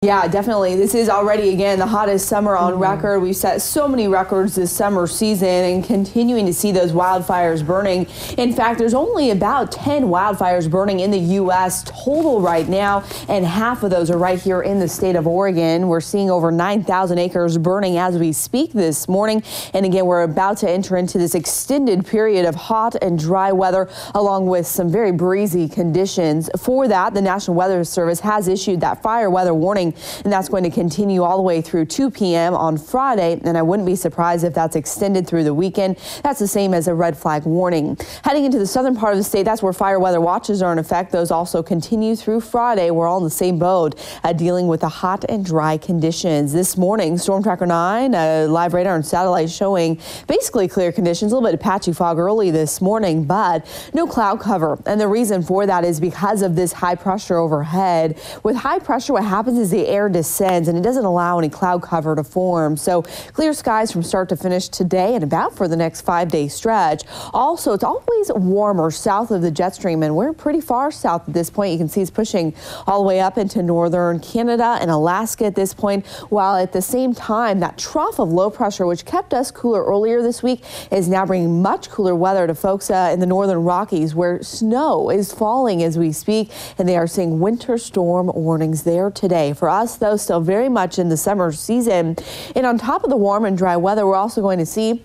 Yeah, definitely. This is already, again, the hottest summer on record. We've set so many records this summer season and continuing to see those wildfires burning. In fact, there's only about 10 wildfires burning in the U.S. total right now, and half of those are right here in the state of Oregon. We're seeing over 9,000 acres burning as we speak this morning. And again, we're about to enter into this extended period of hot and dry weather, along with some very breezy conditions. For that, the National Weather Service has issued that fire weather warning, and that's going to continue all the way through 2 p.m. on Friday, and I wouldn't be surprised if that's extended through the weekend. That's the same as a red flag warning. Heading into the southern part of the state, that's where fire weather watches are in effect. Those also continue through Friday. We're all in the same boat, dealing with the hot and dry conditions. This morning, Storm Tracker 9, live radar and satellite showing basically clear conditions, a little bit of patchy fog early this morning, but no cloud cover. And the reason for that is because of this high pressure overhead. With high pressure, what happens is the air descends and it doesn't allow any cloud cover to form. So clear skies from start to finish today and about for the next 5-day stretch. Also, it's always warmer south of the jet stream, and we're pretty far south at this point. You can see it's pushing all the way up into northern Canada and Alaska at this point, while at the same time that trough of low pressure, which kept us cooler earlier this week, is now bringing much cooler weather to folks in the northern Rockies, where snow is falling as we speak, and they are seeing winter storm warnings there today. For us, though, still very much in the summer season. And on top of the warm and dry weather, we're also going to see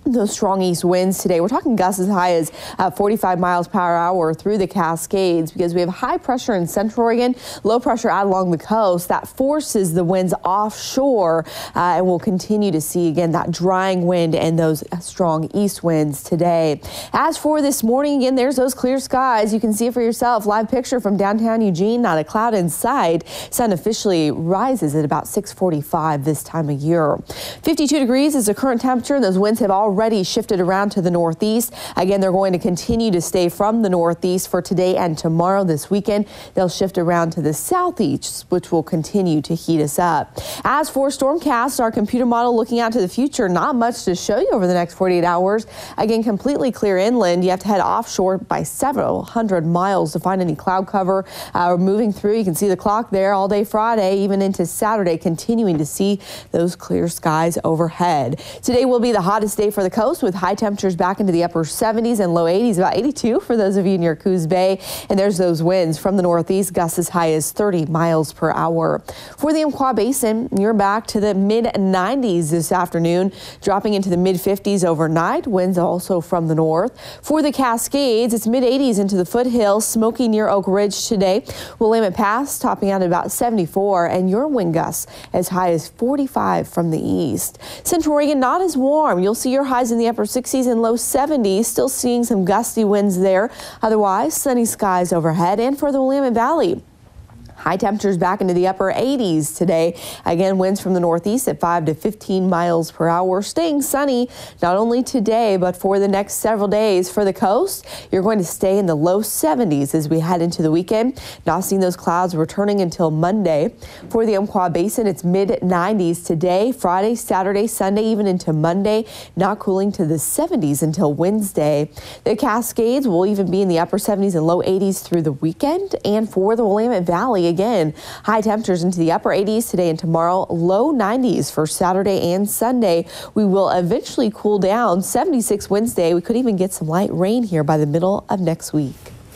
those strong east winds today. We're talking gusts as high as 45 miles per hour through the Cascades, because we have high pressure in central Oregon, low pressure out along the coast that forces the winds offshore, and we'll continue to see again that drying wind and those strong east winds today. As for this morning, again, there's those clear skies. You can see it for yourself. Live picture from downtown Eugene, not a cloud in sight. Sun officially rises at about 6:45 this time of year. 52 degrees is the current temperature. Those winds have already shifted around to the northeast. Again, they're going to continue to stay from the northeast for today and tomorrow. This weekend, they'll shift around to the southeast, which will continue to heat us up. As for Stormcast, our computer model looking out to the future, not much to show you over the next 48 hours. Again, completely clear inland. You have to head offshore by several hundred miles to find any cloud cover. Moving through, you can see the clock there all day Friday, even into Saturday, continuing to see those clear skies overhead. Today will be the hottest day for the coast, with high temperatures back into the upper 70s and low 80s, about 82 for those of you near Coos Bay. And there's those winds from the northeast, gusts as high as 30 miles per hour. For the Umpqua Basin, you're back to the mid 90s this afternoon, dropping into the mid 50s overnight. Winds also from the north. For the Cascades, it's mid 80s into the foothills, smoky near Oak Ridge today. Willamette Pass topping out at about 74, and your wind gusts as high as 45 from the east. Central Oregon, not as warm. You'll see your highs in the upper 60s and low 70s, still seeing some gusty winds there. Otherwise, sunny skies overhead. And for the Willamette Valley, high temperatures back into the upper 80s today. Again, winds from the northeast at 5 to 15 miles per hour. Staying sunny not only today, but for the next several days. For the coast, you're going to stay in the low 70s as we head into the weekend. Not seeing those clouds returning until Monday. For the Umpqua Basin, it's mid 90s today, Friday, Saturday, Sunday, even into Monday. Not cooling to the 70s until Wednesday. The Cascades will even be in the upper 70s and low 80s through the weekend. And for the Willamette Valley, again, high temperatures into the upper 80s today and tomorrow, low 90s for Saturday and Sunday. We will eventually cool down. 76 Wednesday. We could even get some light rain here by the middle of next week.